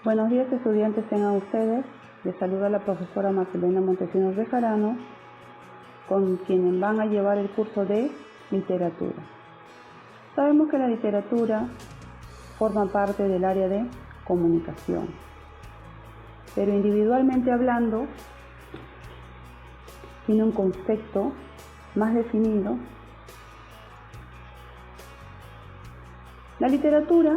Buenos días, estudiantes, tengan ustedes. Les saluda la profesora Marcelena Montesinos Bejarano, con quienes van a llevar el curso de literatura. Sabemos que la literatura forma parte del área de comunicación, pero individualmente hablando, tiene un concepto más definido. La literatura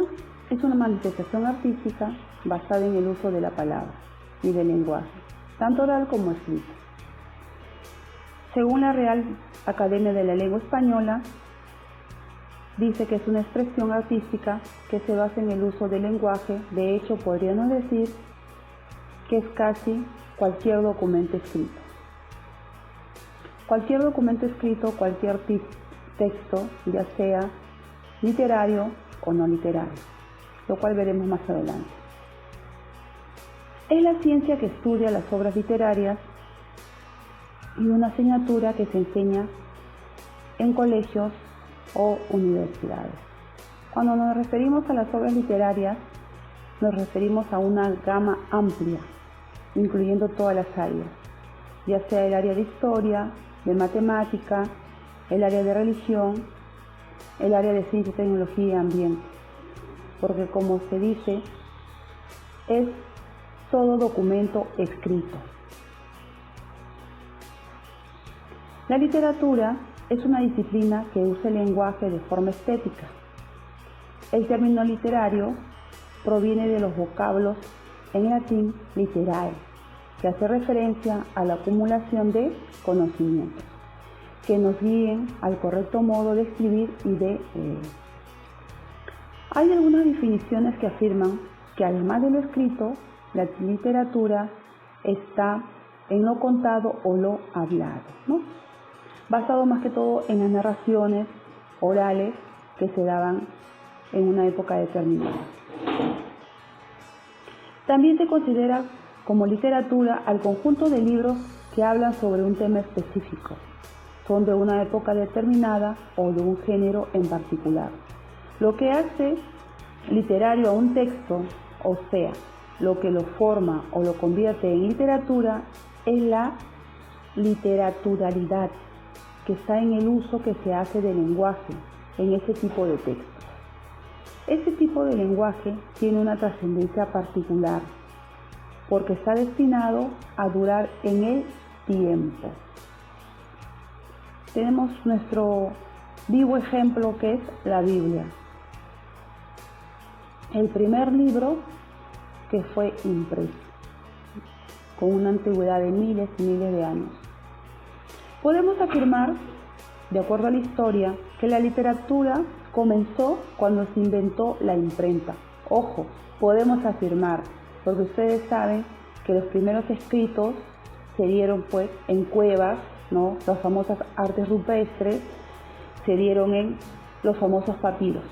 es una manifestación artística basada en el uso de la palabra y del lenguaje, tanto oral como escrito. Según la Real Academia de la Lengua Española, dice que es una expresión artística que se basa en el uso del lenguaje. De hecho, podríamos decir que es casi cualquier documento escrito. Cualquier documento escrito, cualquier texto, ya sea literario o no literario, lo cual veremos más adelante. Es la ciencia que estudia las obras literarias y una asignatura que se enseña en colegios o universidades. Cuando nos referimos a las obras literarias, nos referimos a una gama amplia, incluyendo todas las áreas, ya sea el área de historia, de matemática, el área de religión, el área de ciencia, tecnología y ambiente, porque como se dice, es todo documento escrito. La literatura es una disciplina que usa el lenguaje de forma estética. El término literario proviene de los vocablos en latín literae, que hace referencia a la acumulación de conocimientos que nos guíen al correcto modo de escribir y de leer. Hay algunas definiciones que afirman que además de lo escrito, la literatura está en lo contado o lo hablado, ¿no? Basado más que todo en las narraciones orales que se daban en una época determinada. También se considera como literatura al conjunto de libros que hablan sobre un tema específico, son de una época determinada o de un género en particular. Lo que hace literario a un texto, o sea, lo que lo forma o lo convierte en literatura, es la literaturalidad que está en el uso que se hace del lenguaje en ese tipo de textos. Este tipo de lenguaje tiene una trascendencia particular porque está destinado a durar en el tiempo. Tenemos nuestro vivo ejemplo que es la Biblia, el primer libro que fue impreso, con una antigüedad de miles y miles de años. Podemos afirmar, de acuerdo a la historia, que la literatura comenzó cuando se inventó la imprenta. Ojo, podemos afirmar, porque ustedes saben que los primeros escritos se dieron pues en cuevas, ¿no? Las famosas artes rupestres se dieron en los famosos papiros.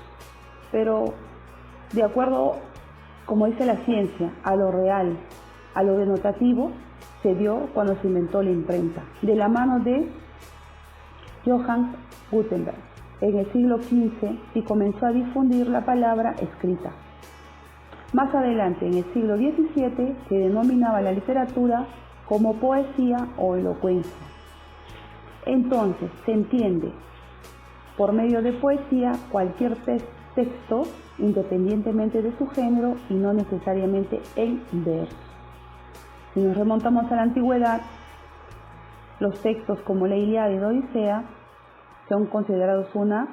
Pero de acuerdo, como dice la ciencia, a lo real, a lo denotativo, se dio cuando se inventó la imprenta, de la mano de Johannes Gutenberg en el siglo XV, y comenzó a difundir la palabra escrita. Más adelante, en el siglo XVII, se denominaba la literatura como poesía o elocuencia. Entonces, se entiende por medio de poesía cualquier texto, independientemente de su género y no necesariamente en verso. Si nos remontamos a la antigüedad, los textos como la Ilíada y la Odisea son considerados una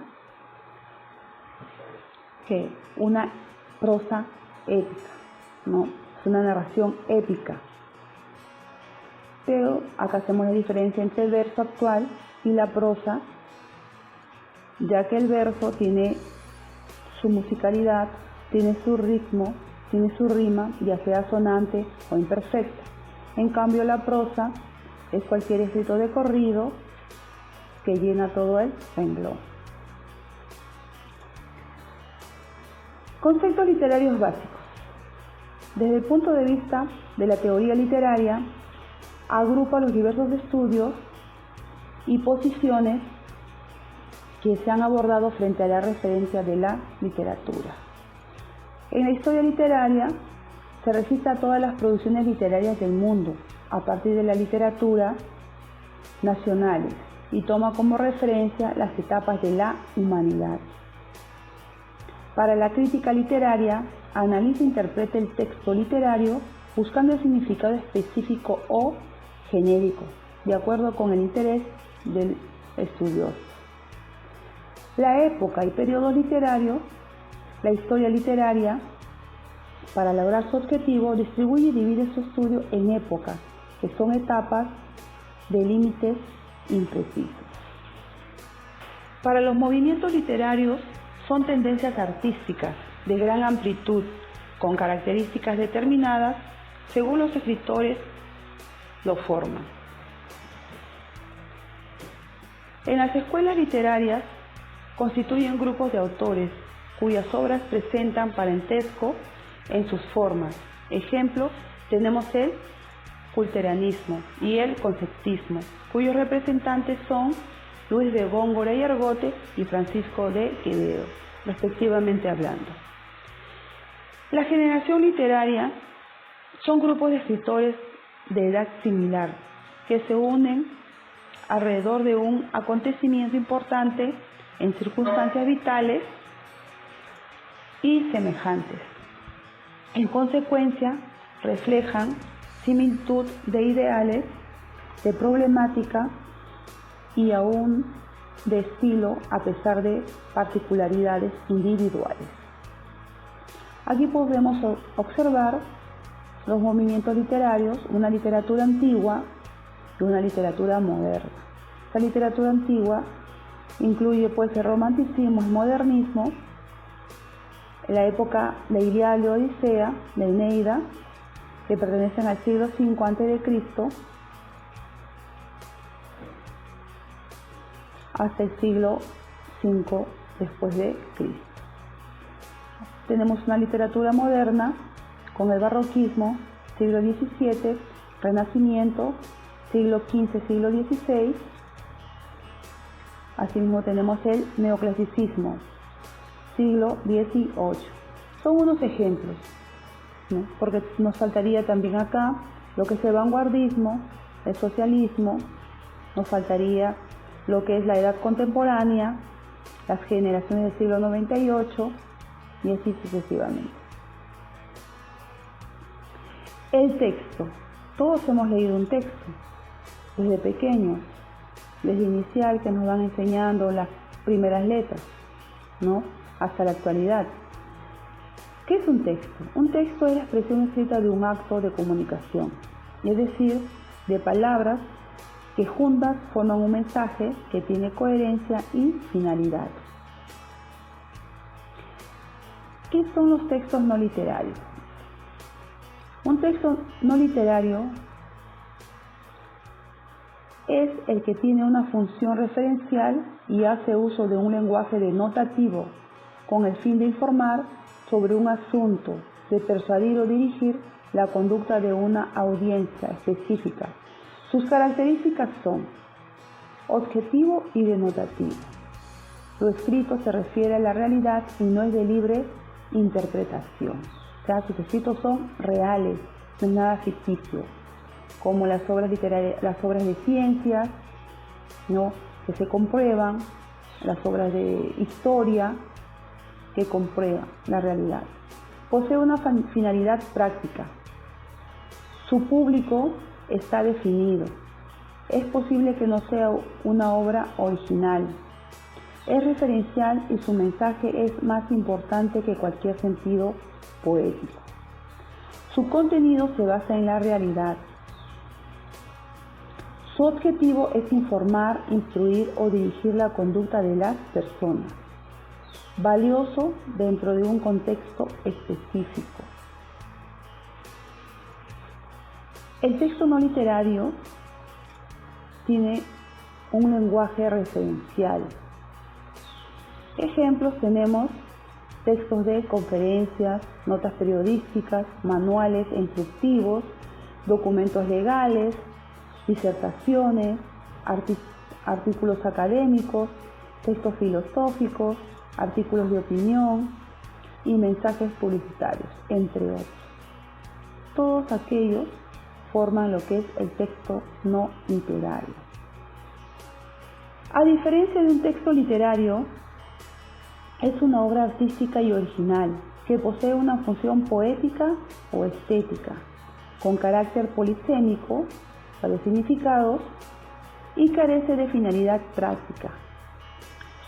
prosa épica, ¿no? Es una narración épica. Pero acá hacemos la diferencia entre el verso actual y la prosa, ya que el verso tiene su musicalidad, tiene su ritmo, tiene su rima, ya sea sonante o imperfecta. En cambio, la prosa es cualquier escrito de corrido que llena todo el renglón. Conceptos literarios básicos. Desde el punto de vista de la teoría literaria, agrupa los diversos estudios y posiciones que se han abordado frente a la referencia de la literatura. En la historia literaria se registra todas las producciones literarias del mundo a partir de la literatura nacionales y toma como referencia las etapas de la humanidad. Para la crítica literaria, analiza e interpreta el texto literario buscando el significado específico o genérico, de acuerdo con el interés del estudioso. La época y periodo literario, la historia literaria, para lograr su objetivo, distribuye y divide su estudio en épocas, que son etapas de límites imprecisos. Para los movimientos literarios, son tendencias artísticas de gran amplitud, con características determinadas según los escritores lo forman. En las escuelas literarias constituyen grupos de autores cuyas obras presentan parentesco en sus formas. Ejemplo, tenemos el culteranismo y el conceptismo, cuyos representantes son Luis de Góngora y Argote y Francisco de Quevedo, respectivamente hablando. La generación literaria son grupos de escritores de edad similar que se unen alrededor de un acontecimiento importante en circunstancias vitales y semejantes. En consecuencia, reflejan similitud de ideales, de problemática y aún de estilo a pesar de particularidades individuales. Aquí podemos observar los movimientos literarios, una literatura antigua y una literatura moderna. Esta literatura antigua incluye pues el romanticismo, el modernismo, la época de Ilíada y Odisea, de Eneida, que pertenecen al siglo V a.C. hasta el siglo V después de Cristo. Tenemos una literatura moderna con el barroquismo, siglo XVII, Renacimiento, siglo XV, siglo XVI. Asimismo tenemos el neoclasicismo, siglo XVIII. Son unos ejemplos, ¿no? Porque nos faltaría también acá lo que es el vanguardismo, el socialismo, nos faltaría lo que es la edad contemporánea, las generaciones del siglo 98 y así sucesivamente. El texto. Todos hemos leído un texto, desde pequeños, desde inicial que nos van enseñando las primeras letras, ¿no? Hasta la actualidad. ¿Qué es un texto? Un texto es la expresión escrita de un acto de comunicación, es decir, de palabras que juntas forman un mensaje que tiene coherencia y finalidad. ¿Qué son los textos no literarios? Un texto no literario es el que tiene una función referencial y hace uso de un lenguaje denotativo con el fin de informar sobre un asunto, de persuadir o dirigir la conducta de una audiencia específica. Sus características son objetivo y denotativo. Lo escrito se refiere a la realidad y no es de libre interpretación. O sea, sus escritos son reales, no es nada ficticio, como las obras literarias, las obras de ciencias, ¿no?, que se comprueban, las obras de historia que comprueban la realidad. Posee una finalidad práctica. Su público está definido. Es posible que no sea una obra original. Es referencial y su mensaje es más importante que cualquier sentido poético. Su contenido se basa en la realidad. Su objetivo es informar, instruir o dirigir la conducta de las personas. Valioso dentro de un contexto específico. El texto no literario tiene un lenguaje referencial. Ejemplos tenemos textos de conferencias, notas periodísticas, manuales instructivos, documentos legales, disertaciones, artículos académicos, textos filosóficos, artículos de opinión y mensajes publicitarios, entre otros. todos aquellos forman lo que es el texto no literario. A diferencia de un texto literario, es una obra artística y original que posee una función poética o estética, con carácter polisémico, de significados, y carece de finalidad práctica.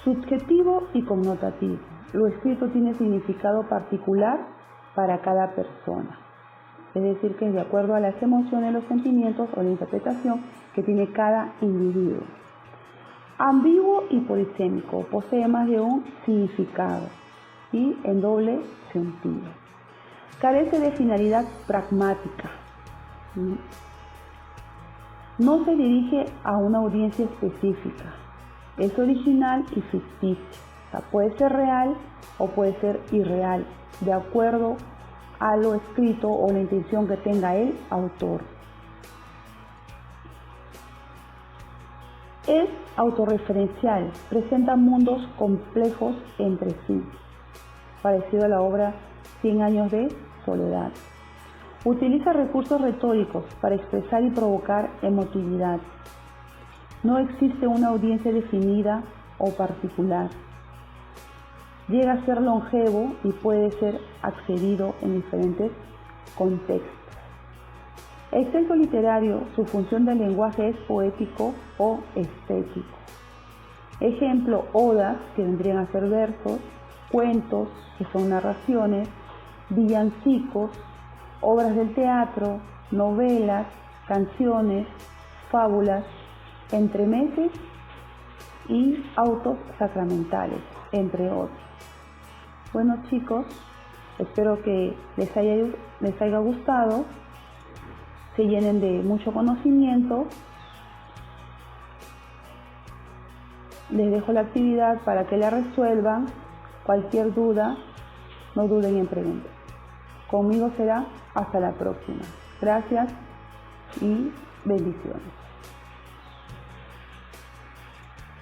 Subjetivo y connotativo. Lo escrito tiene significado particular para cada persona. Es decir, que es de acuerdo a las emociones, los sentimientos o la interpretación que tiene cada individuo. Ambiguo y polisémico. Posee más de un significado y en doble sentido. Carece de finalidad pragmática. No se dirige a una audiencia específica. Es original y ficticio. O sea, puede ser real o puede ser irreal, de acuerdo a lo escrito o la intención que tenga el autor. Es autorreferencial, presenta mundos complejos entre sí, parecido a la obra 100 años de soledad. Utiliza recursos retóricos para expresar y provocar emotividad. No existe una audiencia definida o particular. Llega a ser longevo y puede ser accedido en diferentes contextos. El texto literario, su función del lenguaje es poético o estético. Ejemplo, odas, que vendrían a ser versos, cuentos, que son narraciones, villancicos, obras del teatro, novelas, canciones, fábulas, entremeses y autos sacramentales, entre otros. Bueno, chicos, espero que les haya gustado, se llenen de mucho conocimiento. Les dejo la actividad para que la resuelvan. Cualquier duda, no duden en preguntar. Conmigo será hasta la próxima. Gracias y bendiciones.